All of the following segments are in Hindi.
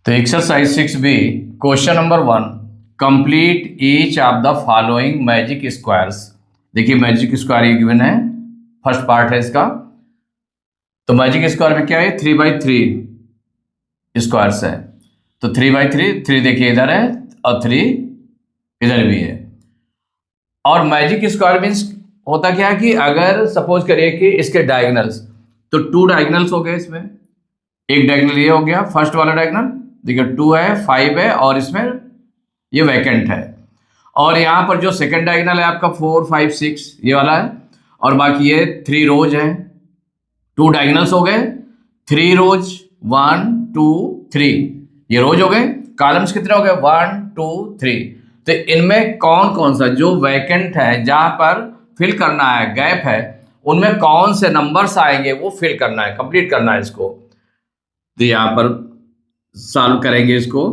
तो exercise 6B question number 1, complete each of the following magic squares. देखिए मैजिक स्क्वायर ये गिवन है, फर्स्ट पार्ट है इसका। तो मैजिक स्क्वायर में क्या है, 3/3 स्क्वायर्स है। तो 3/3, 3 देखिए इधर है और 3 इधर भी है। और मैजिक स्क्वायर मीन्स होता क्या है कि अगर सपोज करिए कि इसके डायगोनल्स, तो 2 डायगोनल्स हो गए इसमें। एक डायगोनल ये हो गया, फर्स्ट वाला डायगोनल देखिए 2 है, 5 है और इसमें ये वैकेंट है। और यहाँ पर जो सेकंड डायगोनल है आपका 4, 5, 6 ये वाला है। और बाकी ये 3 रोज हैं। 2 डायगोनल्स हो गए, 3 रोज, 1, 2, 3 ये रोज हो गए। कॉलम्स कितने हो गए, 1, 2, 3। तो इनमें कौन कौन सा जो वैकेंट है, जहां पर फिल करना है, गैप है, उनमें कौन से नंबर्स आएंगे वो फिल करना है, कंप्लीट करना है इसको। तो यहां पर सॉल्व करेंगे इसको।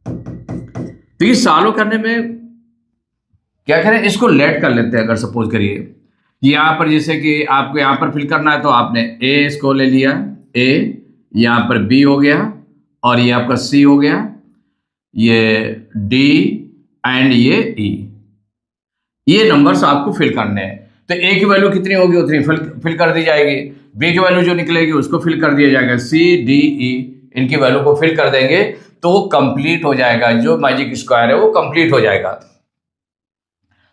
तो ये सॉल्व करने में क्या करें, इसको लेट कर लेते हैं। अगर सपोज करिए यहां पर जैसे कि आपको यहां पर फिल करना है, तो आपने ए इसको ले लिया, ए यहां पर बी हो गया और ये आपका सी हो गया, ये डी एंड ये ई। ये नंबर्स आपको फिल करने हैं। तो ए की वैल्यू कितनी होगी उतनी फिल कर दी जाएगी, बी की वैल्यू जो निकलेगी उसको फिल कर दिया जाएगा, सी डी ई इनकी वैल्यू को फिल कर देंगे तो वो कंप्लीट हो जाएगा। जो मैजिक स्क्वायर है वो कंप्लीट हो जाएगा।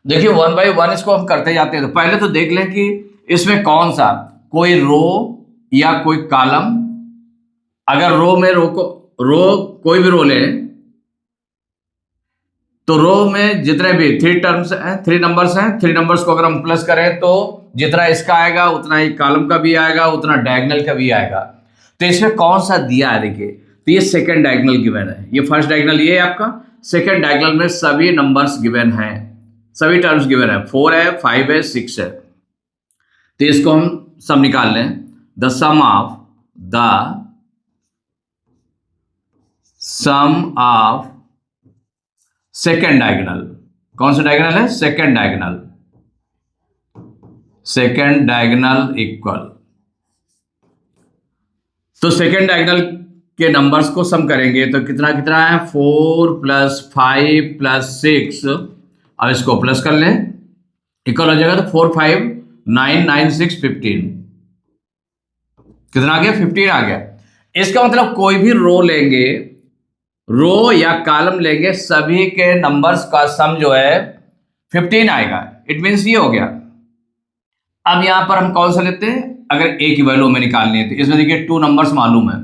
देखिए 1 बाय 1 इसको हम करते जाते हैं। तो पहले तो देख लें कि इसमें कौन सा, कोई रो या कोई कॉलम। अगर रो में रो कोई भी रो ले, तो रो में जितने भी 3 टर्म्स हैं, 3 नंबर्स हैं, 3 नंबर्स को अगर हम प्लस करें तो जितना इसका आएगा उतना ही कॉलम का भी आएगा, उतना डायगोनल का भी आएगा। तो इसमें कौन सा दिया है देखिए, तो ये सेकंड डायगोनल गिवन है। ये फर्स्ट डायगोनल ये है आपका, सेकंड डायगोनल में सभी नंबर्स गिवन हैं, सभी टर्म्स गिवन है, 4 है, 5 है, 6 है। तो इसको हम सम निकाल लें। The sum of second diagonal, कौन सा डायगोनल है, सेकेंड डायगोनल इक्वल। तो सेकेंड डायगोनल के नंबर्स को सम करेंगे तो कितना कितना है, 4 + 5 + 6। अब इसको प्लस कर लें, इक्वल हो जाएगा। तो 4, 5, 9, 9, 6, 15 कितना आ गया, 15 आ गया। इसका मतलब कोई भी रो लेंगे, रो या कॉलम लेंगे, सभी के नंबर्स का सम जो है 15 आएगा। इट मीन्स ये हो गया। अब यहां पर हम कौन सा लेते हैं, अगर ए की वैल्यू हमें निकालनी है तो इसमें देखिए 2 नंबर्स मालूम है,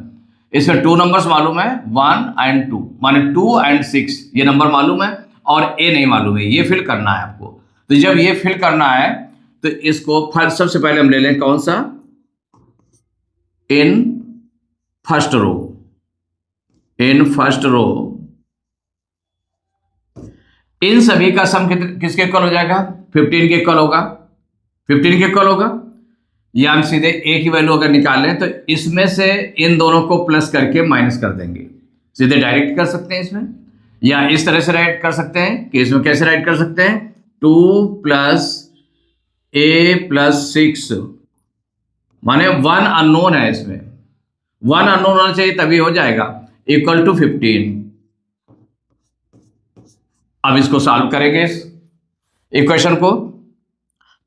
इसमें 2 नंबर्स मालूम है, 1 और 2, माने 2 और 6 ये नंबर मालूम है और ए नहीं मालूम है। ये फिल करना है आपको। तो जब ये फिल करना है तो इसको सबसे पहले हम ले लें कौन सा, इन फर्स्ट रो। इन सभी का सम किसके इक्वल हो जाएगा, 15 के इक्वल होगा, 15 के इक्वल होगा। या हम सीधे ए की वैल्यू अगर निकालें तो इसमें से इन दोनों को प्लस करके माइनस कर देंगे। सीधे डायरेक्ट कर सकते हैं इसमें, या इस तरह से राइट कर सकते हैं कि इसमें कैसे राइट कर सकते हैं, 2 + a + 6 माने 1 अननोन है, इसमें 1 अननोन होना चाहिए तभी हो जाएगा, इक्वल टू 15। अब इसको सॉल्व करेंगे इस इक्वेशन को।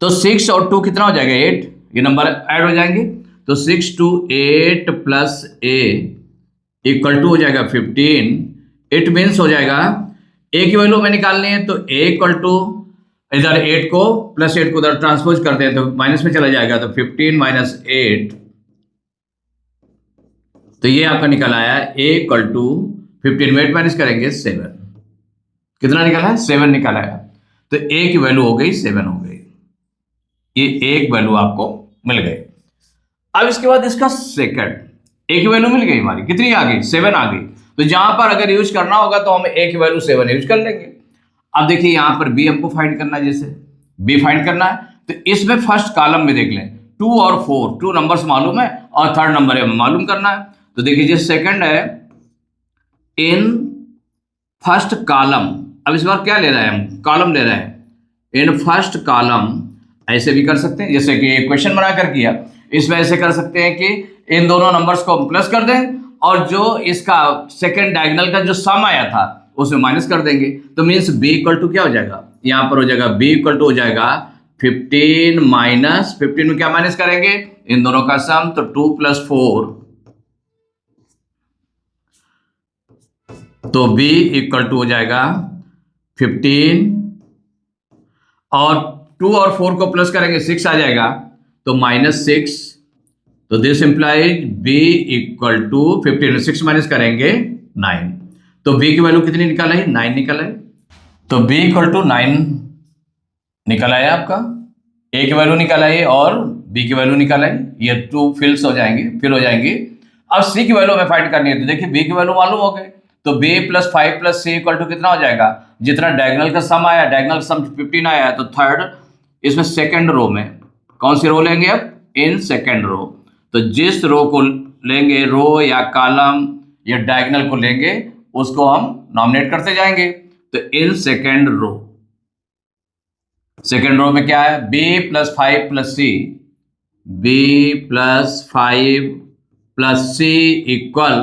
तो 6 और 2 कितना हो जाएगा, 8, ये नंबर ऐड हो जाएंगे। तो 6 × 8 + a इक्वल टू हो जाएगा 15। इट मीन्स हो जाएगा, a की वैल्यू में निकालनी है तो a इक्वल टू इधर 8 को प्लस 8 को उधर ट्रांसपोज करते हैं तो माइनस में चला जाएगा। तो 15 - 8, तो ये आपका निकल आया a इक्वल टू 15 में 8 माइनस करेंगे 7। कितना निकला है, 7 निकला है। तो a की वैल्यू हो गई 7 हो गई। ये एक वैल्यू आपको मिल गई। अब इसके बाद इसका सेकंड, a की वैल्यू मिल गई हमारी, कितनी आ गई, 7 आ गई। तो जहां पर अगर यूज करना होगा तो हम a की वैल्यू 7 यूज कर लेंगे। अब देखिए यहां पर b हमको फाइंड करना है, जैसे b फाइंड करना है तो इसमें फर्स्ट कॉलम में देख लें 2 और 4, 2 नंबर्स मालूम है और थर्ड नंबर है मालूम करना है। तो देखिए जो सेकंड है, इन फर्स्ट कॉलम, अब इस बार क्या ले रहे हैं हम, कॉलम ले रहे हैं, इन फर्स्ट कॉलम। ऐसे भी कर सकते हैं जैसे कि क्वेश्चन बनाकर किया, इसमें ऐसे कर सकते हैं कि इन दोनों नंबर्स को प्लस कर दें और जो इसका सेकेंड डायगोनल का जो सम आया था उसमें माइनस कर देंगे। तो मीन्स b इक्वल टू क्या हो जाएगा, यहां पर हो जाएगा b इक्वल टू हो जाएगा 15 माइनस 15 में क्या माइनस करेंगे, इन दोनों का सम, तो 2 + 4, तो b इक्वल टू हो जाएगा 15 और 2 और 4 को प्लस करेंगे 6 आ जाएगा, तो -6, तो this implies b equal to 15 में 6 माइनस करेंगे 9, तो b की वैल्यू कितनी निकल आई, 9 निकल आई। तो b इक्वल टू 9 निकल आया आपका, a की वैल्यू निकल आई और b की वैल्यू निकल आई, ये 2 फिल हो जाएंगे। अब c की वैल्यू हमें फाइंड करनी है, तो देखिए b की वैल्यू मालूम हो गई, तो b + 5 + c इक्वल टू कितना हो जाएगा, जितना डायगोनल का सम आया, डायगोनल का सम 15 आया, तो थर्ड इसमें सेकंड रो में कौन सी रो लेंगे, अब इन सेकंड रो, तो जिस रो को लेंगे, रो या कॉलम या डायगोनल को लेंगे, उसको हम नॉमिनेट करते जाएंगे। तो इन सेकंड रो में क्या है, b + 5 + c, b + 5 + c equal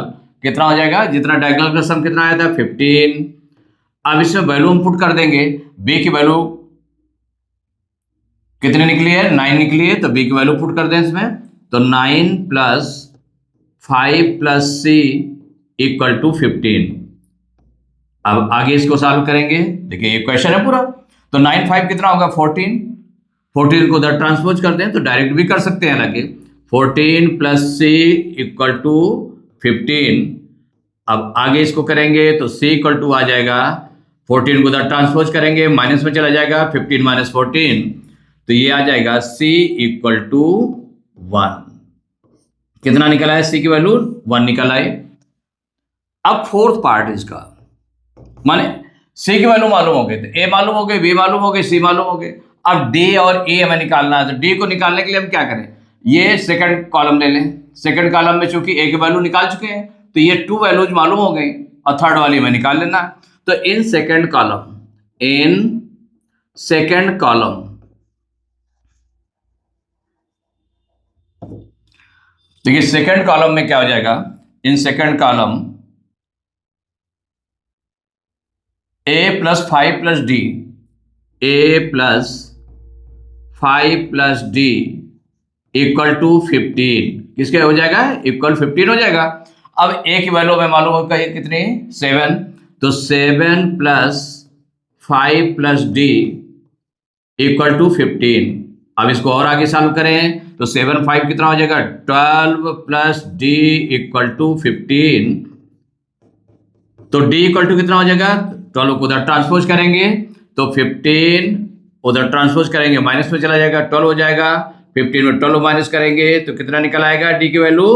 कितना हो जाएगा, जितना डायगोनल का सम कितना आया था 15। अब इसमें वैल्यू हम पुट कर देंगे, b की वैल्यू कितनी निकली है, 9 निकली है, तो b की वैल्यू पुट कर दें इसमें, तो 9 + 5 + c इक्वल टू 15। अब आगे इसको सॉल्व करेंगे, देखिए ये क्वेश्चन है पूरा, तो 9 5 कितना होगा 14, 14 को उधर ट्रांसपोज कर दें तो डायरेक्ट भी कर सकते हैं, हालांकि 14 + c इक्वल टू 15। अब आगे इसको करेंगे तो c इक्वल टू आ जाएगा, 14 को उधर ट्रांसपोज करेंगे, माइनस में चला जाएगा, 15 - 14, तो ये आ जाएगा c इक्वल टू 1। कितना निकला है, c की वैल्यू 1 निकल आई। अब फोर्थ पार्ट इसका, माने c की वैल्यू मालूम हो गई, तो a मालूम हो गई, b मालूम हो गई, c मालूम हो गई। अब d और a हमें निकालना है, तो d को निकालने के लिए हम क्या करें, ये सेकंड कॉलम ले लें, सेकंड कॉलम में चूंकि a की वैल्यू निकाल चुके हैं, तो ये 2 वैल्यूज मालूम हो गई और थर्ड वाली में निकाल लेना। तो इन सेकंड कॉलम देखिए सेकंड कॉलम में क्या हो जाएगा, इन second column a + 5 + d, a + 5 + d equal to 15, किसके हो जाएगा, इक्वल 15 हो जाएगा। अब a की वैल्यू में मालूम होगा कितनी, 7, तो 7 + 5 + d इक्वल टू 15। अब इसको और आगे सॉल्व करें तो 7 5 कितना हो जाएगा, 12 + d इक्वल टू 15, तो d इक्वल टू कितना हो जाएगा, 12 को उधर ट्रांसपोज करेंगे तो 15 उधर ट्रांसपोज करेंगे, माइनस में चला जाएगा, 12 हो जाएगा, 15 में 12 माइनस करेंगे तो कितना निकल आएगा, d की वैल्यू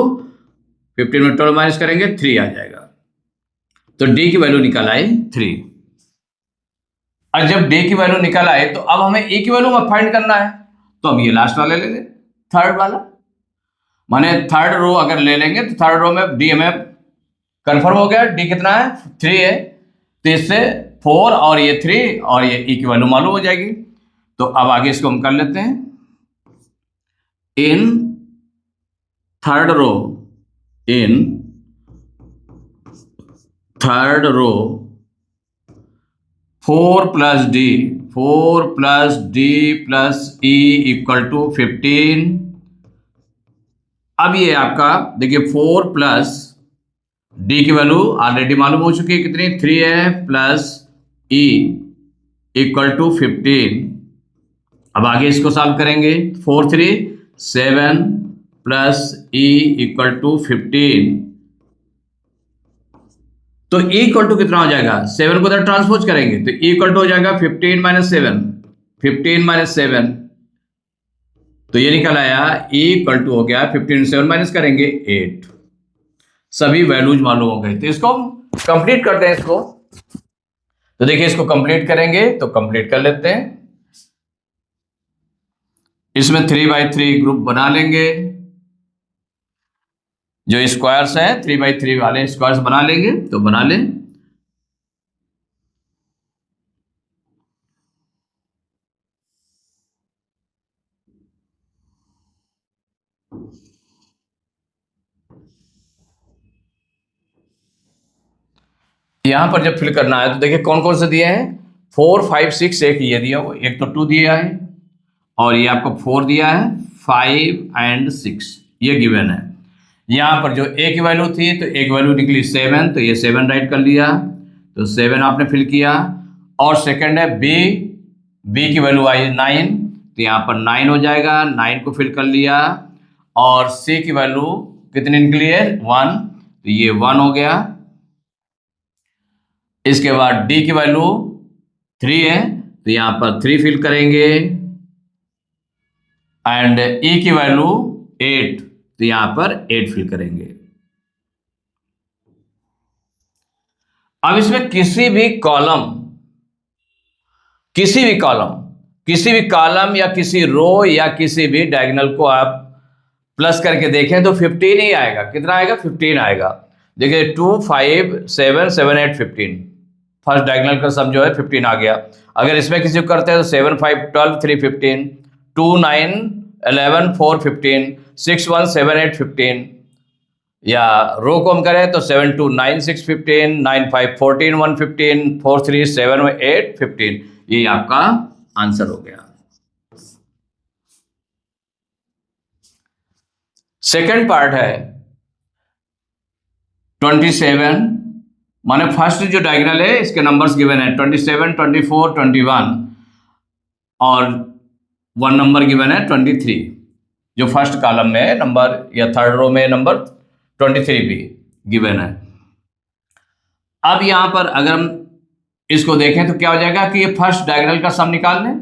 15 में 12 माइनस करेंगे 3 आ जाएगा, तो d की वैल्यू निकल आई 3। और जब d की वैल्यू निकल आए तो अब हमें a की वैल्यू फाइंड करना है, तो हम ये लास्ट वाला ले लें, थर्ड वाला, माने थर्ड रो अगर ले लेंगे तो थर्ड रो में d हमें कंफर्म हो गया, d कितना है 3 है, तो इससे 4 और ये 3 और ये e की वैल्यू मालूम हो जाएगी। तो अब आगे इसको हम कर लेते हैं, in third row, in third row 4 + d, 4 + d + e equal to 15। अब ये आपका देखिए 4 + d की वैल्यू ऑलरेडी मालूम हो चुकी है, कितनी 3 है, प्लस e इक्वल टू 15। अब आगे इसको सॉल्व करेंगे, 4 3 7 प्लस e इक्वल टू 15, तो e इक्वल टू कितना हो जाएगा, 7 को उधर ट्रांसपोज करेंगे तो e इक्वल टू हो जाएगा 15 - 7, 15 - 7, तो ये निकल आया e इक्वल टू हो गया 15 7 माइनस करेंगे 8, सभी वैल्यूज मालूम हो गए। तो इसको कंप्लीट करते हैं इसको, तो देखिए इसको कंप्लीट करेंगे तो कंप्लीट कर लेते हैं, इसमें 3/3 ग्रुप बना लेंगे, जो स्क्वायर्स है 3/3 वाले स्क्वायर्स बना लेंगे, तो बना लें। यहाँ पर जब फिल करना है तो देखिए कौन कौन से दिए हैं, 4 5 6, एक ये दिया हुआ, एक तो 2 दिया है और ये आपको 4 दिया है, 5 एंड 6 ये गिवन है। यहाँ पर जो ए की वैल्यू थी तो एक वैल्यू निकली 7, तो ये 7 राइट कर लिया, तो 7 आपने फिल किया। और सेकंड है बी, बी की वैल्यू आई 9, तो यहाँ पर 9 हो जाएगा, 9 को फिल कर लिया। और सी की वैल्यू कितनी निकली है, 1, तो ये 1 हो गया। इसके बाद डी की वैल्यू 3 है, तो यहाँ पर 3 फिल करेंगे। एंड ई की वैल्यू 8, तो यहां पर 8 फिल करेंगे। अब इसमें किसी भी कॉलम या किसी रो या किसी भी डायगोनल को आप प्लस करके देखें तो 15 ही आएगा। कितना आएगा, 15 आएगा। देखिए 2 5 7 7 8 15, फर्स्ट डायगोनल का सम जो है 15 आ गया। अगर इसमें किसी को करते हैं तो 7 5 12 3 15, 2 9 11 4 15, 6 1 7 8 15, या रो को हम करें तो 7 2 9 6 15, 9 5 14 1 15, 4 3 7 8 15, ये आपका आंसर हो गया। सेकंड पार्ट है 27, माने फर्स्ट जो डायगोनल है इसके नंबर्स गिवन है 27 24 21 और 1 नंबर गिवन है 23, जो फर्स्ट कॉलम में है नंबर, या थर्ड रो में नंबर 23 भी गिवन है। अब यहां पर अगर हम इसको देखें तो क्या हो जाएगा कि ये फर्स्ट डायगोनल का सम निकाल लें,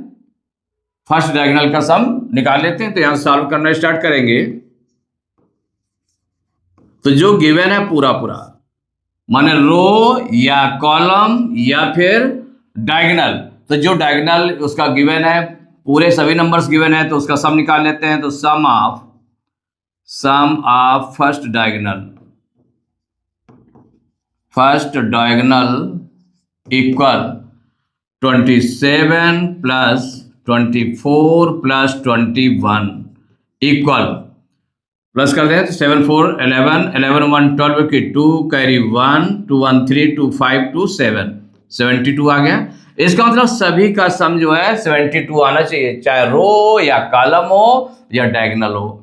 फर्स्ट डायगोनल का सम निकाल लेते हैं। तो यहां सॉल्व करना स्टार्ट करेंगे तो जो गिवन है पूरा पूरा, माने रो या कॉलम या फिर डायगोनल, तो जो डायगोनल उसका गिवन है, पूरे सभी नंबर्स गिवन है तो उसका सम निकाल लेते हैं। तो sum of first diagonal equal 27 plus 24 plus 21 equal, plus कर दें तो 7 4 11 11 1 12 की 2 कैरी 1 2 1 3 2 5 2 7 72 आ गया। इसका मतलब सभी का सम जो है 72 आना चाहिए, चाहे रो या कॉलम हो या डायगोनल हो।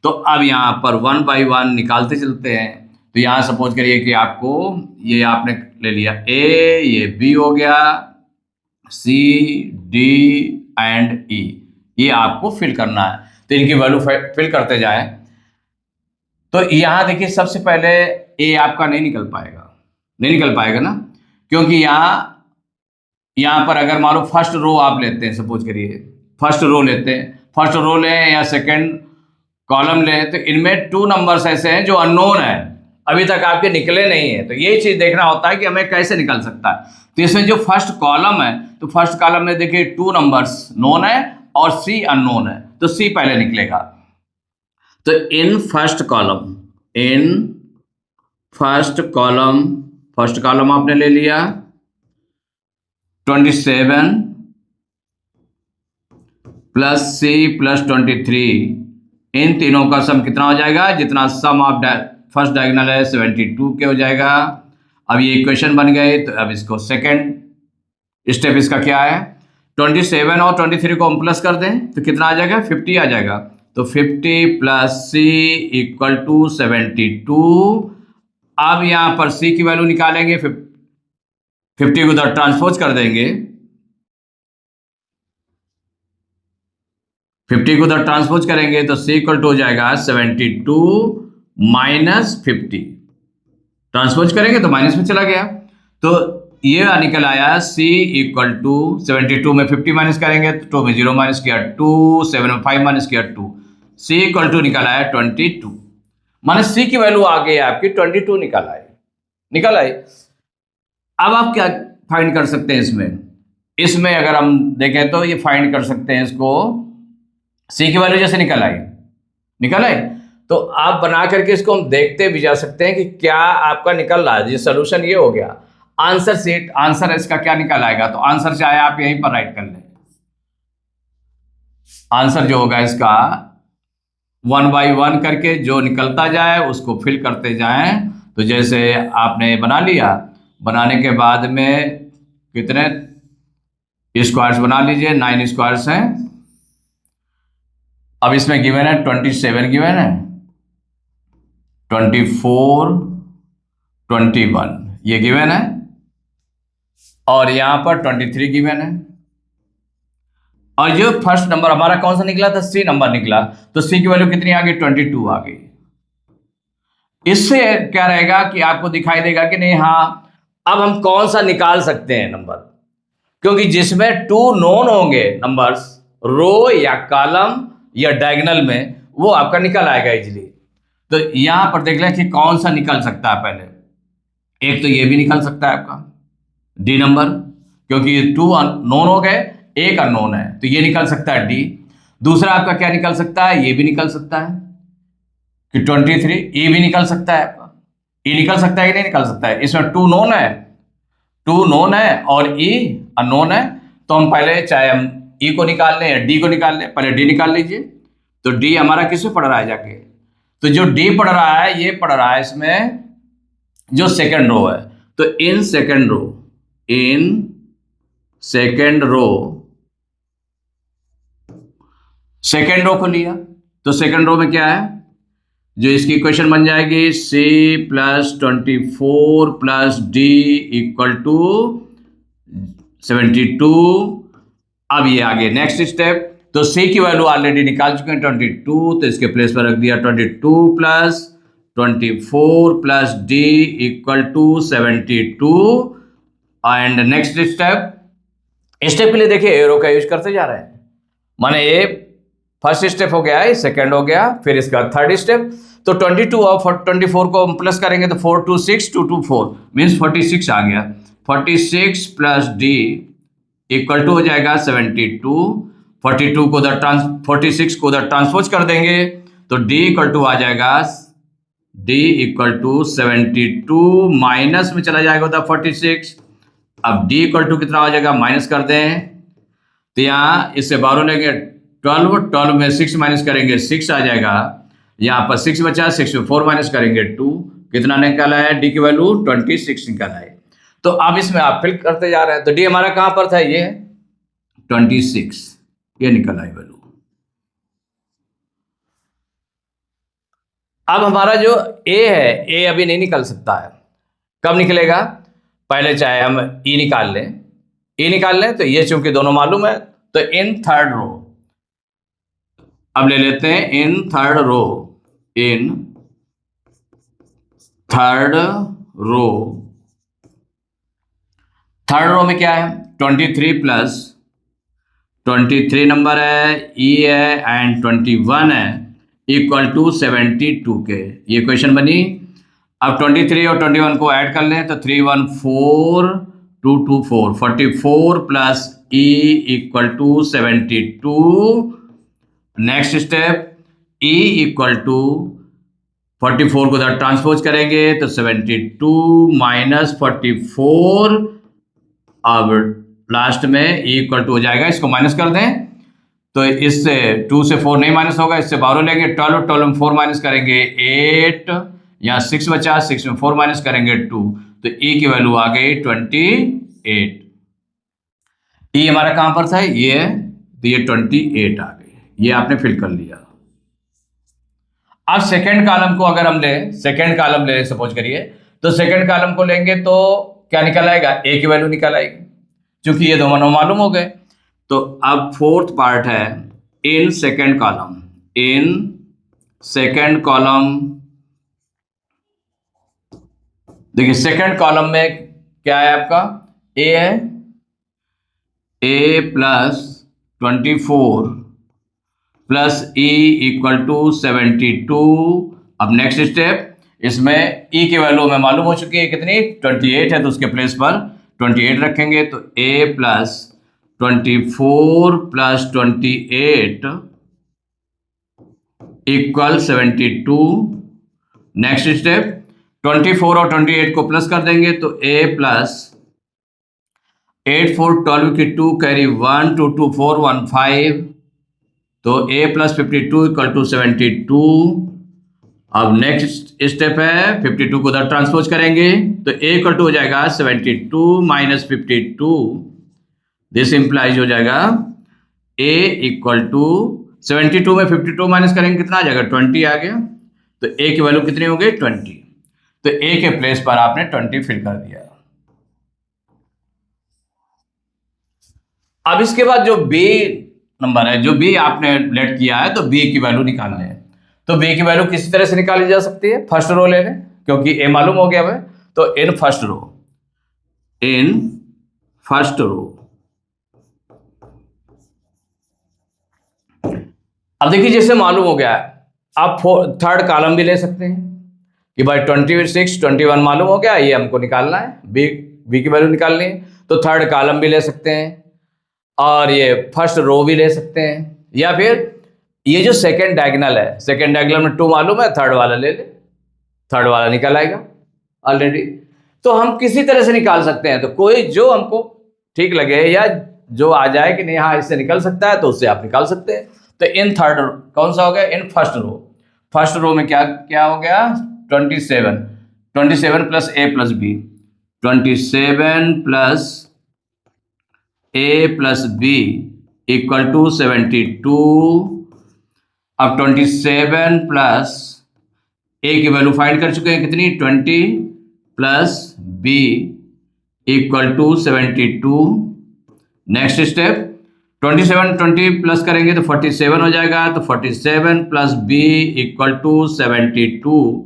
तो अब यहाँ पर 1 बाई 1 निकालते चलते हैं। तो यहाँ सपोज करिए कि आपको ये आपने ले लिया ए, ये बी हो गया, सी डी एंड ई, ये आपको फिल करना है। तो इनकी वैल्यू फिल करते जाए। तो यहां देखिए सबसे पहले ए आपका नहीं निकल पाएगा ना, क्योंकि यहां पर अगर मान लो फर्स्ट रो आप लेते हैं, सपोज करिए फर्स्ट रो लें या सेकंड कॉलम लें, तो इनमें 2 नंबर्स ऐसे हैं जो अननोन है, अभी तक आपके निकले नहीं है। तो ये चीज देखना होता है कि हमें कैसे निकल सकता है। तो इसमें जो फर्स्ट कॉलम है, तो फर्स्ट कॉलम में देखिए 2 नंबर्स नोन है और सी अननोन है, तो सी पहले निकलेगा। तो इन फर्स्ट कॉलम आपने ले लिया 27 प्लस सी प्लस 23, इन तीनों का सम कितना हो जाएगा, जितना सम ऑफ फर्स्ट डायगोनल है 72 के हो जाएगा। अब ये इक्वेशन बन गए। तो अब इसको सेकंड स्टेप इसका क्या है, 27 और 23 को हम प्लस कर दें तो कितना आ जाएगा, 50 आ जाएगा। तो 50 प्लस सी इक्वल टू 72। अब यहां पर सी की वैल्यू निकालेंगे, 50 को उधर ट्रांसपोज कर देंगे, 50 को उधर ट्रांसपोज करेंगे तो सी इक्वल टू हो जाएगा 72 माइनस 50, ट्रांसपोज करेंगे तो माइनस में चला गया। तो ये निकल आया सी इक्वल टू 72 में 50 माइनस करेंगे तो 2 में 0 माइनस किया 2, 7 में 5 माइनस किया 2, सी इक्वल टू निकल आया 22, माने सी की वैल्यू आ गई आपकी 22 निकल आई। अब आप क्या फाइंड कर सकते हैं इसमें अगर हम देखें तो ये फाइंड कर सकते हैं इसको, सी की वैल्यू जैसे निकल आई तो आप बना करके इसको हम देखते भी जा सकते हैं कि क्या आपका निकल रहा है। ये सोल्यूशन ये हो गया। आंसर सीट, आंसर इसका क्या निकल आएगा, तो आंसर चाहे आप यहीं पर राइट कर लें। आंसर जो होगा इसका 1 बाई 1 करके जो निकलता जाए उसको फिल करते जाएं। तो जैसे आपने बना लिया बनाने के बाद में कितने स्क्वायर्स बना लीजिए, 9 स्क्वायर्स हैं। अब इसमें गिवन है 27 गिवन है, 24, 21 ये गिवन है, और यहां पर 23 गिवन है। और जो फर्स्ट नंबर हमारा कौन सा निकला था, सी नंबर निकला, तो सी की वैल्यू कितनी आ गई, 22 आ गई। इससे क्या रहेगा कि आपको दिखाई देगा कि नहीं, हाँ अब हम कौन सा निकाल सकते हैं नंबर, क्योंकि जिसमें 2 नोन होंगे नंबर्स, रो या कॉलम या डायगोनल में, वो आपका निकल आएगा इजीली। तो यहां पर देख लें कि कौन सा निकल सकता है। पहले एक तो ये भी निकल सकता है आपका डी नंबर, क्योंकि 2 नोन हो गए, एक अननोन है, तो ये निकल सकता है डी। दूसरा आपका क्या निकल सकता है, ये भी निकल सकता है कि 23, ई भी निकल सकता है आपका, ई निकल सकता है कि नहीं निकल सकता है। इसमें 2 नोन है, 2 नोन है और ई अननोन है, तो हम पहले चाहे हम ई को निकाल लें या डी को निकाल लें, पहले डी निकाल लीजिए। तो डी हमारा किसमें पढ़ रहा है जाके, तो जो डी पढ़ रहा है ये पढ़ रहा है इसमें जो सेकंड रो है, तो in second row, in second row, second row को लिया, तो सेकंड रो में क्या है, जो इसकी इक्वेशन बन जाएगी c plus 24 plus D equal to 72। अब ये आगे नेक्स्ट स्टेप, तो c की वैल्यू ऑलरेडी निकाल चुके हैं 22, तो इसके प्लेस पर रख दिया 22 plus 24 plus D equal to 72। And next step के लिए देखिए एरो का यूज करते जा रहे हैं, माने ये फर्स्ट स्टेप हो गया है, सेकंड हो गया, फिर इसका थर्ड स्टेप। तो 22 और 24 को हम प्लस करेंगे तो 4 2 6 2 2 4 मीन्स 46 आ गया। 46 प्लस डी इक्वल टू हो जाएगा 72। 42 को 46 को उधर ट्रांसपोज कर देंगे तो डी इक्वल टू आ जाएगा, डी इक्वल टू 72 माइनस में चला जाएगा उधर 46। अब डी इक्वल टू कितना हो जाएगा, माइनस कर दें, तो यहाँ इससे 12 लेंगे 12 में 6 माइनस करेंगे 6 आ जाएगा, यहाँ पर 6 बचा, 6 में 4 माइनस करेंगे 2, कितना निकाला है, डी की वैल्यू 26 निकाला है। तो अब इसमें आप फिल करते जा रहे हैं, तो डी हमारा कहां पर था, ये 26, ये निकला है वैल्यू। अब हमारा जो ए है, ए अभी नहीं निकल सकता है, कब निकलेगा, पहले चाहे हम ई निकाल लें, तो ये चूंकि दोनों मालूम है, तो इन थर्ड रो अब ले लेते हैं, इन थर्ड रो में क्या है, 23 प्लस 23 नंबर है, ई है एंड 21 है, इक्वल टू 72 के, ये क्वेश्चन बनी। अब 23 और 21 को ऐड कर लें तो 3 1 4 2 2 4 44 plus E equal to 72। Next step, E equal to 44 को उधर ट्रांसपोज करेंगे तो 72 माइनस 44, अब लास्ट में ई इक्वल टू हो जाएगा, इसको माइनस कर दें तो इससे 2 से 4 नहीं माइनस होगा, इससे 12 लेंगे, 12 में 4 माइनस करेंगे 8, यहाँ 6 बचा, 6 में 4 माइनस करेंगे 2, तो ई की वैल्यू आ गई 28। ई हमारा कहां पर था, ये तो ये 28 आ गई, ये आपने फिल कर लिया। अब सेकंड कॉलम को अगर हम ले सपोज करिए, तो सेकंड कॉलम को लेंगे तो क्या निकल आएगा, ए की वैल्यू निकल आएगी, क्योंकि ये दोनों मालूम हो गए। तो अब फोर्थ पार्ट है इन सेकंड कॉलम, देखिए सेकंड कॉलम में क्या है आपका, ए है, A plus 24 plus E equal to 72। अब नेक्स्ट स्टेप, इसमें ई की वैल्यू हमें मालूम हो चुकी है कितनी, 28 है, तो उसके प्लेस पर 28 रखेंगे, तो A plus 24 plus 28 equal 72। Next step, 24 और 28 को प्लस कर देंगे तो a प्लस 8 4 12 की 2 कैरी 1 2 2 4 1 5, तो a प्लस 52 इक्वल टू 72। अब नेक्स्ट स्टेप है 52 को उधर ट्रांसपोज करेंगे तो a इक्वल टू हो जाएगा 72 माइनस 52। दिस इंप्लाइज हो जाएगा a इक्वल टू 72 में 52 माइनस करेंगे कितना आ जाएगा 20 आ गया। तो a की वैल्यू कितनी हो गई 20। तो a के प्लेस पर आपने 20 फिल कर दिया। अब इसके बाद जो b नंबर है, जो b आपने लेट किया है, तो b की वैल्यू निकालना है। तो b की वैल्यू किसी तरह से निकाली जा सकती है, फर्स्ट रो ले लें क्योंकि a मालूम हो गया है। तो इन फर्स्ट रो अब देखिए जैसे मालूम हो गया है, आप थर्ड कॉलम भी ले सकते हैं कि भाई 26 21 मालूम हो गया, ये हमको निकालना है, बी की वैल्यू निकालनी है। तो थर्ड कॉलम भी ले सकते हैं और ये फर्स्ट रो भी ले सकते हैं, या फिर ये जो सेकंड डायगोनल है, सेकंड डायगोनल में 2 मालूम है, थर्ड वाला ले ले, थर्ड वाला निकल आएगा ऑलरेडी। तो हम किसी तरह से निकाल सकते हैं, तो कोई जो हमको ठीक लगे या जो आ जाए कि नहीं हाँ इससे निकल सकता है, तो उससे आप निकाल सकते हैं। तो इन थर्ड कौन सा हो गया, इन फर्स्ट रो में क्या क्या हो गया 27 plus a plus B, 27 plus a plus B equal to 72। अब 27 प्लस a की वैल्यू फाइंड कर चुके हैं कितनी 20 plus b equal to 72। Next step 20 plus करेंगे तो 47 हो जाएगा। तो 47 प्लस b इक्वल टू 72।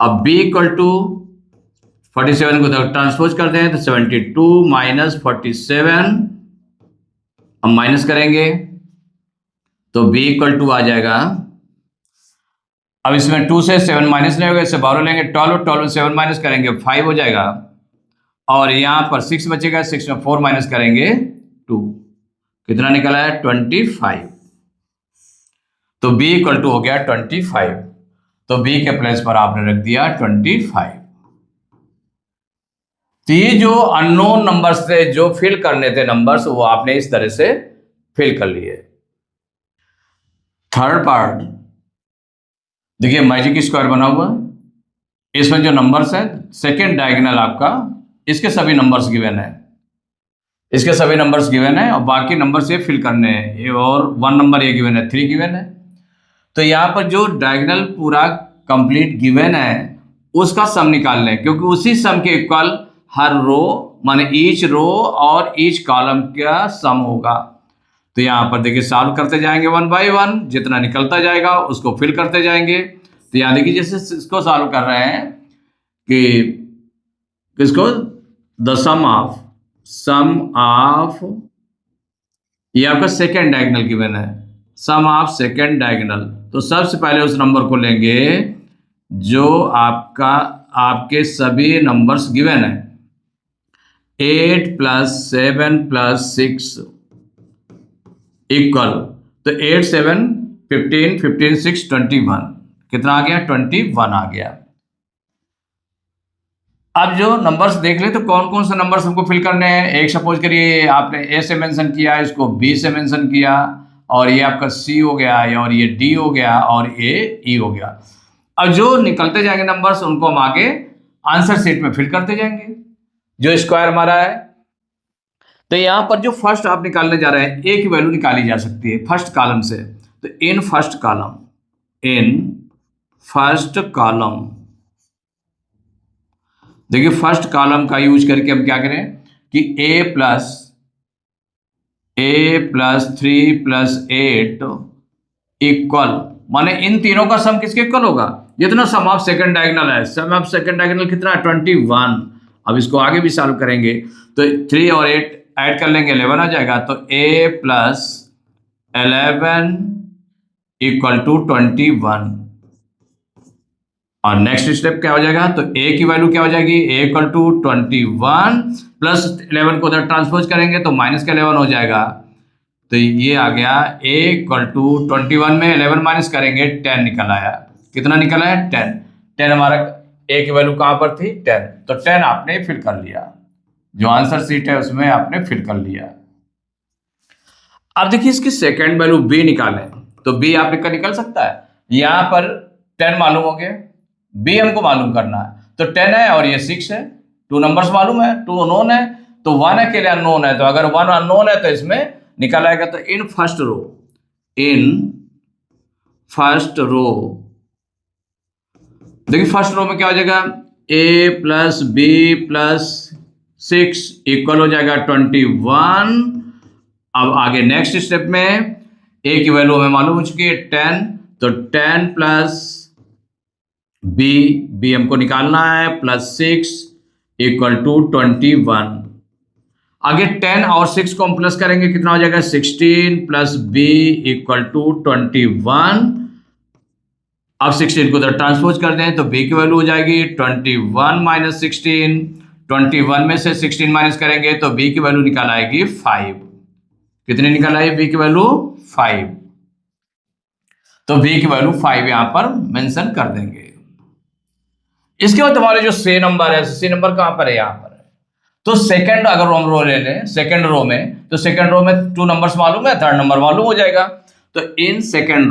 अब b इक्वल टू 47 को ट्रांसपोज कर दें तो 72 माइनस 47, अब माइनस करेंगे तो b इक्वल टू आ जाएगा। अब इसमें 2 से 7 माइनस नहीं होगा, इससे 12 लेंगे, 12 में 7 माइनस करेंगे 5 हो जाएगा, और यहाँ पर 6 बचेगा, 6 में 4 माइनस करेंगे 2, कितना निकला है 25। तो b इक्वल टू हो गया 25। तो b के प्लेस पर आपने रख दिया 25। तो ये जो अननोन नंबर्स थे, जो फिल करने थे नंबर्स, वो आपने इस तरह से फिल कर लिए। थर्ड पार्ट देखिए मैजिक स्क्वायर बना हुआ, इसमें जो नंबर्स है सेकेंड डायगोनल आपका, इसके सभी नंबर्स गिवन है, इसके सभी नंबर्स गिवन है और बाकी नंबर्स ये फिल करने हैं, और 1 नंबर ये गिवन है, 3 गिवन है। तो यहाँ पर जो डायगोनल पूरा कंप्लीट गिवन है उसका सम निकाल लें, क्योंकि उसी सम के इक्वल हर रो माने ईच रो और ईच कॉलम का सम होगा। तो यहाँ पर देखिए सॉल्व करते जाएंगे 1 बाय 1, जितना निकलता जाएगा उसको फिल करते जाएंगे। तो यहाँ देखिए जैसे इसको सॉल्व कर रहे हैं कि किसको, द सम ऑफ ये आपका सेकेंड डायगोनल गिवन है, सम ऑफ सेकेंड डायगोनल। तो सबसे पहले उस नंबर को लेंगे जो आपके सभी नंबर्स गिवन है, 8 प्लस 7 प्लस 6 इक्वल, तो 8 7 15 15 6 21, कितना आ गया 21 आ गया। अब जो नंबर्स देख ले तो कौन कौन से नंबर्स हमको फिल करने हैं। एक सपोज करिए आपने ए से मेंशन किया, इसको बी से मेंशन किया, और ये आपका सी हो गया, और ये डी हो गया, और ये ई हो गया। अब जो निकलते जाएंगे नंबर्स उनको हम आगे आंसर शीट में फिल करते जाएंगे जो स्क्वायर हमारा है। तो यहाँ पर जो फर्स्ट आप निकालने जा रहे हैं, ए की वैल्यू निकाली जा सकती है फर्स्ट कॉलम से। तो इन फर्स्ट कॉलम देखिए फर्स्ट कॉलम का यूज करके हम क्या करें कि a प्लस 3 प्लस 8 इक्वल, माने इन तीनों का सम किसके इक्वल होगा, जितना सम ऑफ सेकंड डायगोनल है। सम ऑफ सेकंड डायगोनल कितना है 21। अब इसको आगे भी सॉल्व करेंगे तो 3 और 8 ऐड कर लेंगे 11 आ जाएगा। तो a प्लस 11 इक्वल टू 21। और नेक्स्ट स्टेप क्या हो जाएगा, तो a की वैल्यू क्या हो जाएगी, a इक्वल टू 21 प्लस 11 को उधर ट्रांसपोज करेंगे तो माइनस का 11 हो जाएगा। तो ये आ गया a इक्वल टू 21 में 11 माइनस करेंगे 10 निकल आया। कितना निकल आया 10 हमारा a की वैल्यू कहाँ पर थी 10। तो 10 आपने फिल कर लिया, जो आंसर शीट है उसमें आपने फिल कर लिया। अब देखिए इसकी सेकेंड वैल्यू b निकालें, तो b आपने का निकल सकता है। यहाँ पर 10 मालूम हो गया, बी हमको मालूम करना है, तो 10 है और ये 6 है, 2 नंबर्स मालूम है, 2 अननोन है, तो 1 अकेले अननोन है, तो अगर 1 अननोन है तो इसमें निकल आएगा। तो इन फर्स्ट रो देखिए फर्स्ट रो में क्या हो जाएगा, a plus B plus 6 equal हो जाएगा 21। अब आगे नेक्स्ट स्टेप में a की वैल्यू हमें मालूम हो चुकी है 10, तो 10 प्लस बी हमको निकालना है प्लस 6 इक्वल टू 21। आगे 10 और 6 को हम प्लस करेंगे, कितना हो जाएगा 16 प्लस बी इक्वल टू 21। अब 16 को उधर ट्रांसपोज कर दें तो b की वैल्यू हो जाएगी 21 माइनस 16। 21 में से 16 माइनस करेंगे तो b की वैल्यू निकल आएगी 5। कितनी निकल आई b की वैल्यू 5, तो b की वैल्यू 5 यहां पर मेंशन कर देंगे। इसके बाद हमारे जो सी नंबर है, सी नंबर कहां पर है, यहां पर है। तो सेकंड अगर हम रो ले लें सेकंड रो में, तो सेकंड रो में 2 नंबर्स मालूम है, थर्ड नंबर मालूम हो जाएगा। तो इन सेकंड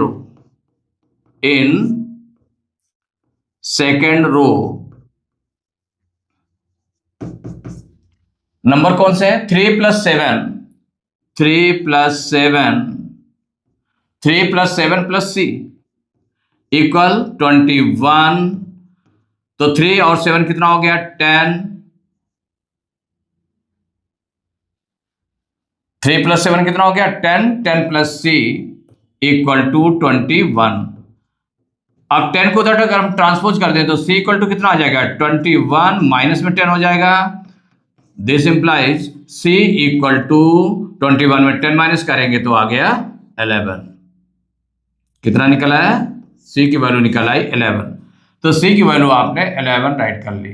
रो नंबर कौन से है, 3 प्लस 7 प्लस सी इक्वल 21। तो 3 और 7 कितना हो गया 10, 3 प्लस 7 कितना हो गया 10, 10 प्लस सी इक्वल टू 21। अब 10 को उधर अगर हम ट्रांसपोज कर दें तो c इक्वल टू कितना आ जाएगा 21 माइनस में 10 हो जाएगा। This implies c equal to 21 में 10 माइनस करेंगे तो आ गया 11। कितना निकला है, c की वैल्यू निकल आई 11। तो c की वैल्यू आपने 11 राइट कर ली।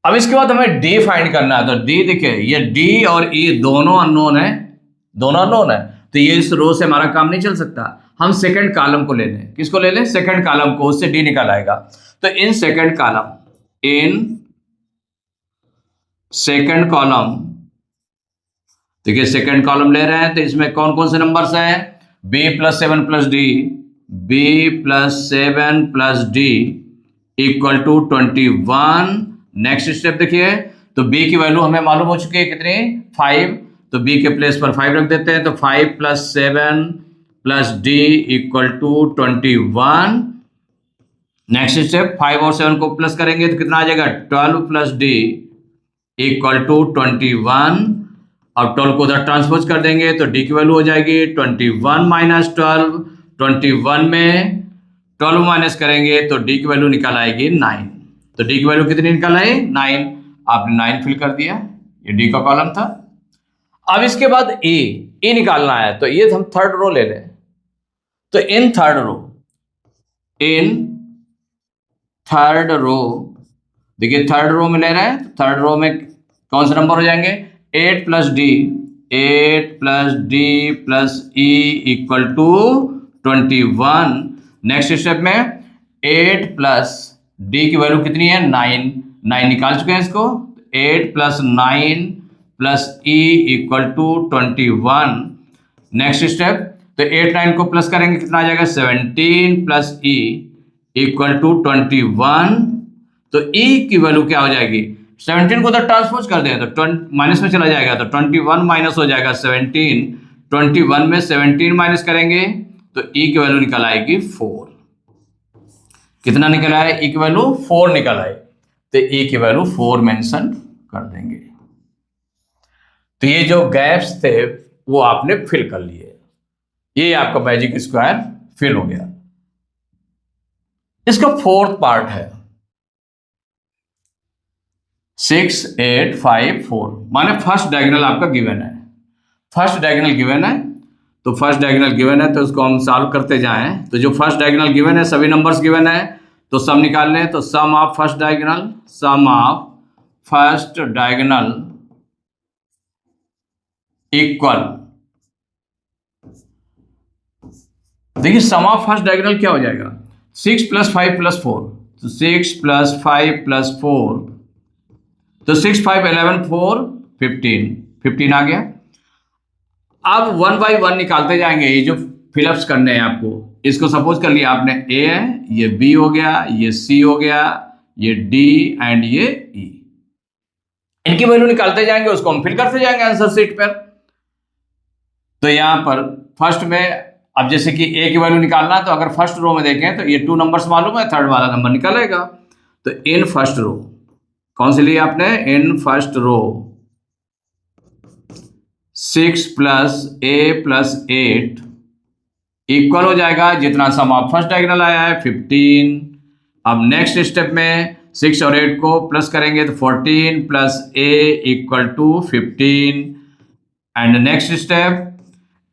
अब इसके बाद हमें d फाइंड करना है। तो d देखिए ये d और e दोनों अननोन है, तो ये इस रो से हमारा काम नहीं चल सकता। हम सेकंड कॉलम को ले लें, किसको ले लें, सेकंड कॉलम को, उससे d निकल आएगा। तो इन सेकंड कॉलम देखिए सेकंड कॉलम ले रहे हैं, तो इसमें कौन कौन से नंबर्स हैं, b plus 7 plus d equal to 21। Next step देखिए, तो b की वैल्यू हमें मालूम हो चुकी है कितनी 5, तो b के प्लेस पर 5 रख देते हैं। तो 5 plus 7 plus d equal to 21। Next step 5 और 7 को प्लस करेंगे तो कितना आ जाएगा 12 प्लस d इक्वल टू 21। अब 12 को उधर ट्रांसपोज कर देंगे तो d की वैल्यू हो जाएगी 21 माइनस 12। 21 में 12 माइनस करेंगे तो d की वैल्यू निकल आएगी 9। तो d की वैल्यू कितनी निकल आई 9। आपने 9 फिल कर दिया, ये d का कॉलम था। अब इसके बाद e निकालना है, तो ये हम थर्ड रो ले लें। तो इन थर्ड रो देखिए थर्ड रो में ले रहे हैं, थर्ड रो में कौन से नंबर हो जाएंगे 8 plus D plus E equal to 21। Next step में 8 प्लस डी की वैल्यू कितनी है 9 निकाल चुके हैं इसको। 8 plus 9 plus E equal to 21। Next step, तो 8 9 को प्लस करेंगे कितना आ जाएगा 17 प्लस ई इक्वल टू 21। तो ई की वैल्यू क्या हो जाएगी 17 को तो ट्रांसपोज कर दें तो माइनस में चला जाएगा, तो 21 माइनस हो जाएगा 17। 21 में 17 माइनस करेंगे तो ई की वैल्यू निकल आएगी 4। कितना निकल आया ई की वैल्यू 4 निकल आए, तो ई की वैल्यू 4 मेंशन कर देंगे। तो ये जो गैप्स थे वो आपने फिल कर लिए, ये आपका मैजिक स्क्वायर फिल हो गया। इसका फोर्थ पार्ट है 6 8 5 4, माने फर्स्ट डायगोनल आपका गिवन है। फर्स्ट डायगोनल गिवन है तो फर्स्ट डायगोनल गिवन है तो उसको हम सॉल्व करते जाएं। तो जो फर्स्ट डायगोनल गिवन है सभी नंबर्स गिवन है तो सम निकाल लें। तो sum of first diagonal equal, देखिए सम ऑफ फर्स्ट डायगोनल क्या हो जाएगा 6 प्लस 5 प्लस 4, तो 6 प्लस 5 प्लस 4, तो 6 5 11 4 15 आ गया। अब 1 बाई 1 निकालते जाएंगे, ये जो फिलअप्स करने हैं आपको। इसको सपोज कर लिया आपने ए है, ये बी हो गया, ये सी हो गया, ये डी एंड ये ई। इनकी वैल्यू निकालते जाएंगे, उसको हम फिल करते जाएंगे आंसर शीट पर। तो यहां पर फर्स्ट में अब जैसे कि ए की वैल्यू निकालना है, तो अगर फर्स्ट रो में देखें तो ये 2 नंबर्स मालूम है, थर्ड वाला नंबर निकलेगा। तो इन फर्स्ट रो, कौन सी ली आपने? In first row 6 plus A plus 8 equal हो जाएगा जितना सम ऑफ फर्स्ट डायगोनल आया है 15। अब नेक्स्ट स्टेप में 6 और 8 को प्लस करेंगे तो 14 plus A equal to 15। And next step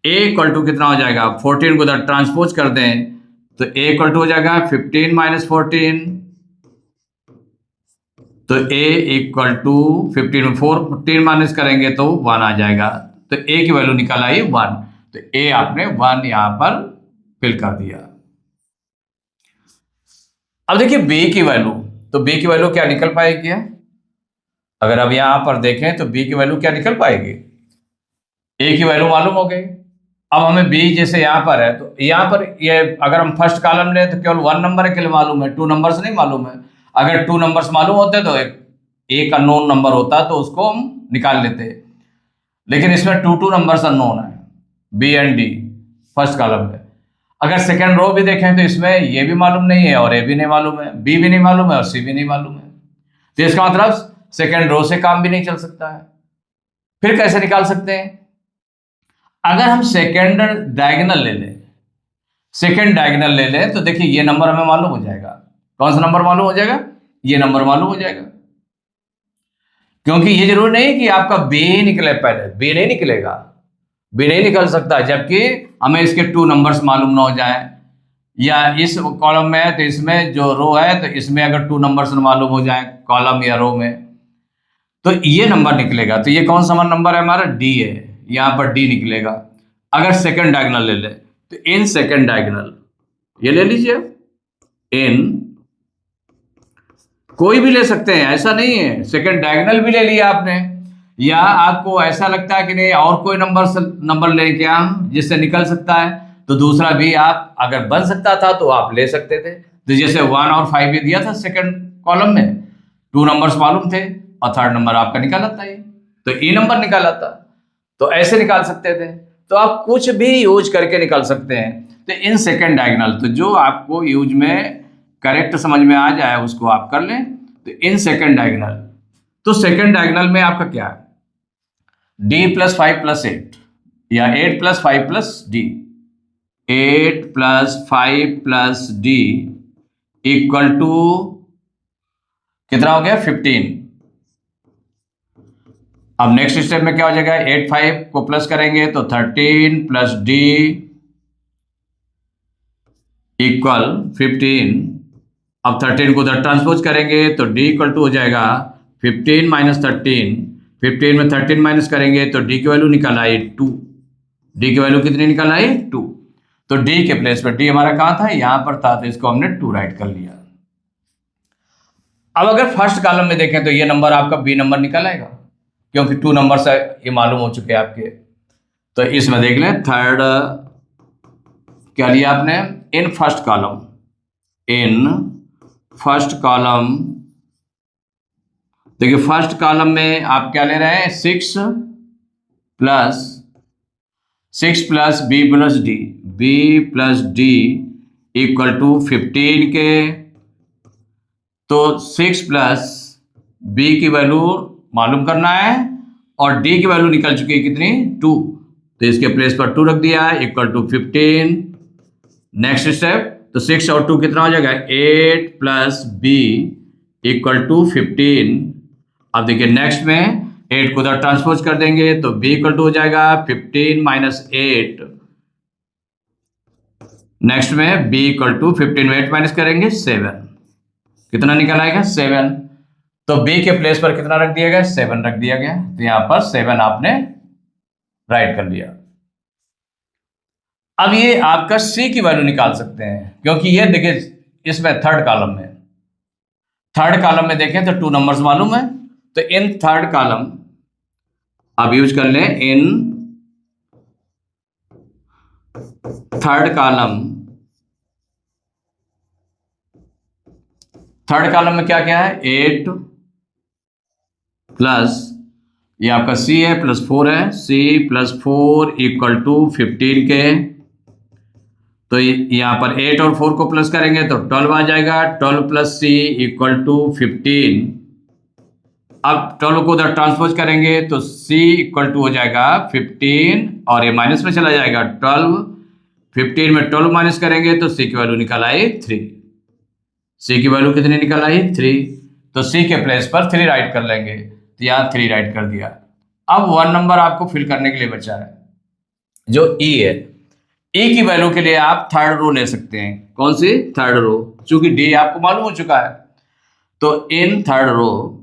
A equal to कितना हो जाएगा? 14 को उधर ट्रांसपोज कर दें तो ए इक्वल टू हो जाएगा 15 माइनस 14। तो ए इक्वल टू 15 में 14 माइनस करेंगे तो 1 आ जाएगा। तो ए की वैल्यू निकाल आई 1। तो ए आपने 1 यहां पर फिल कर दिया। अब देखिए बी की वैल्यू, तो बी की वैल्यू क्या निकल पाएगी? अगर अब यहां पर देखें तो बी की वैल्यू क्या निकल पाएगी? ए की वैल्यू मालूम हो गई। अब हमें बी जैसे यहां पर है, तो यहां पर ये अगर हम फर्स्ट कॉलम लें तो केवल 1 नंबर के लिए मालूम है, 2 नंबर्स नहीं मालूम है। अगर 2 नंबर्स मालूम होते तो एक अननोन नंबर होता तो उसको हम निकाल लेते, लेकिन इसमें 2 नंबर्स अननोन है, B and D first column में। अगर सेकेंड रो भी देखें तो इसमें ये भी मालूम नहीं है और ए भी नहीं मालूम है, बी भी नहीं मालूम है और सी भी नहीं मालूम है। तो इसका मतलब सेकेंड रो से काम भी नहीं चल सकता है। फिर कैसे निकाल सकते हैं? अगर हम सेकेंड डायगोनल ले लें, सेकेंड डायगोनल ले लें तो देखिए ये नंबर हमें मालूम हो जाएगा। कौन सा नंबर मालूम हो जाएगा? ये नंबर मालूम हो जाएगा, क्योंकि ये जरूरी नहीं कि आपका बी ही निकले, पहले बी नहीं निकलेगा, बी नहीं निकल सकता जबकि हमें इसके 2 नंबर्स मालूम ना हो जाए। या इस कॉलम में है तो इसमें जो रो है तो इसमें अगर 2 नंबर्स मालूम हो जाए कॉलम या रो में, तो ये नंबर निकलेगा। तो ये कौन सा नंबर है हमारा? डी है, यहां पर डी निकलेगा। अगर सेकंड डायगोनल ले ले तो इन सेकंड डायगोनल ये ले लीजिए, इन कोई भी ले सकते हैं, ऐसा नहीं है। सेकंड डायगोनल भी ले लिया आपने, या आपको ऐसा लगता है कि नहीं और कोई नंबर ले क्या जिससे निकल सकता है, तो दूसरा भी आप अगर बन सकता था तो आप ले सकते थे। तो जैसे 1 और 5 भी दिया था सेकंड कॉलम में, 2 नंबर्स मालूम थे और थर्ड नंबर आपका निकाल आता है, तो ई नंबर निकाल आता, तो ऐसे निकाल सकते थे। तो आप कुछ भी यूज करके निकाल सकते हैं। तो इन सेकंड डायगोनल, तो जो आपको यूज में करेक्ट समझ में आ जाए उसको आप कर लें। तो इन सेकंड डायगोनल, तो सेकंड डायगोनल में आपका क्या है? डी प्लस 5 प्लस 8 या 8 plus 5 plus D, 8 plus 5 plus D equal to कितना हो गया? 15। अब नेक्स्ट स्टेप में क्या हो जाएगा? 8 5 को प्लस करेंगे तो 13 प्लस डी इक्वल 15। अब 13 को उधर ट्रांसपोज करेंगे तो डी इक्वल टू हो जाएगा 15 माइनस 13। 15 में 13 माइनस करेंगे तो डी की वैल्यू निकल आई 2। डी की वैल्यू कितनी निकल आई? 2। तो डी के प्लेस पर, डी हमारा कहां था? यहां पर था, तो इसको हमने 2 राइट कर लिया। अब अगर फर्स्ट कॉलम में देखें तो ये नंबर आपका बी नंबर निकल आएगा, क्योंकि 2 नंबर से ये मालूम हो चुके हैं आपके। तो इसमें देख लें, थर्ड क्या लिया आपने? In first column, in first column देखिए फर्स्ट कॉलम में आप क्या ले रहे हैं? 6 plus B plus D, B plus D equal to 15 के। तो 6 प्लस बी की वैल्यू मालूम करना है और डी की वैल्यू निकल चुकी है कितनी? 2। तो इसके प्लेस पर 2 रख दिया है इक्वल टू 15। नेक्स्ट स्टेप, तो 6 और 2 कितना हो जाएगा? 8 प्लस बी इक्वल टू 15। अब देखिए नेक्स्ट में 8 को उधर ट्रांसपोज कर देंगे तो b इक्वल टू हो जाएगा 15 माइनस 8। नेक्स्ट में b इक्वल टू 15 में 8 माइनस करेंगे 7। कितना निकल आएगा? 7। तो b के प्लेस पर कितना रख दिया गया? 7 रख दिया गया। तो यहां पर 7 आपने राइट कर लिया। अब ये आपका c की वैल्यू निकाल सकते हैं, क्योंकि ये देखिए इसमें थर्ड कॉलम में देखें तो 2 नंबर्स मालूम है। तो इन थर्ड कॉलम आप यूज कर लें, इन थर्ड कॉलम में क्या क्या है, 8 प्लस ये आपका C है प्लस 4 है, C प्लस 4 इक्वल टू 15 के। तो यहाँ पर 8 और 4 को प्लस करेंगे तो 12 आ जाएगा, 12 प्लस C इक्वल टू 15। अब 12 को उधर ट्रांसपोज करेंगे तो C इक्वल टू हो जाएगा 15 और ये माइनस में चला जाएगा 12। 15 में 12 माइनस करेंगे तो C की वैल्यू निकल आई 3। C की वैल्यू कितनी निकल आई, 3। तो C के प्लेस पर 3 राइट कर लेंगे, तो यहाँ 3 राइट कर दिया। अब 1 नंबर आपको फिल करने के लिए बचा है जो E है। E की वैल्यू के लिए आप थर्ड रो ले सकते हैं। कौन सी, थर्ड रो, चूंकि D आपको मालूम हो चुका है। तो इन थर्ड रो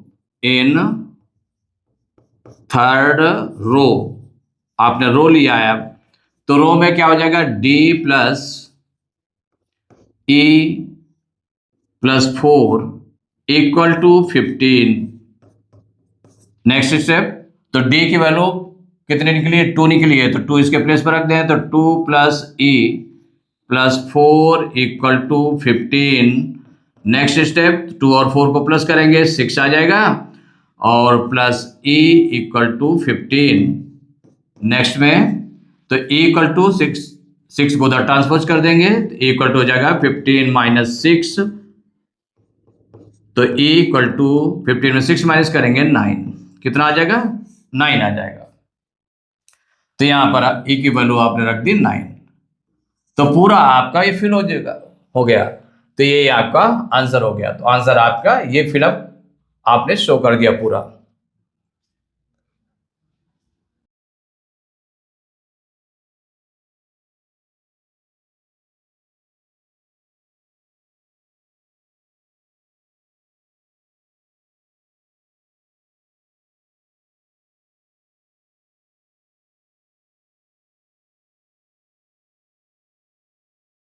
आपने रो लिया है। अब तो रो में क्या हो जाएगा, D plus E plus 4 equal to 15। Next step, तो D की वैल्यू कितनी निकली है, 2 निकली है, तो 2 इसके प्लेस पर रख दें। तो 2 plus E plus 4 equal to 15। Next step, 2 और 4 को प्लस करेंगे 6 आ जाएगा और plus E equal to 15। Next में तो E इक्वल टू 6 को उधर ट्रांसपोज कर देंगे तो E इक्वल टू हो जाएगा 15 माइनस 6। तो E इक्वल टू 15 में 6 माइनस करेंगे 9, कितना आ जाएगा, 9 आ जाएगा। तो यहां पर E की वैल्यू आपने रख दी 9। तो पूरा आपका ये फिल हो गया। तो ये आपका आंसर हो गया। तो आंसर आपका ये फिलअप आपने शो कर दिया पूरा।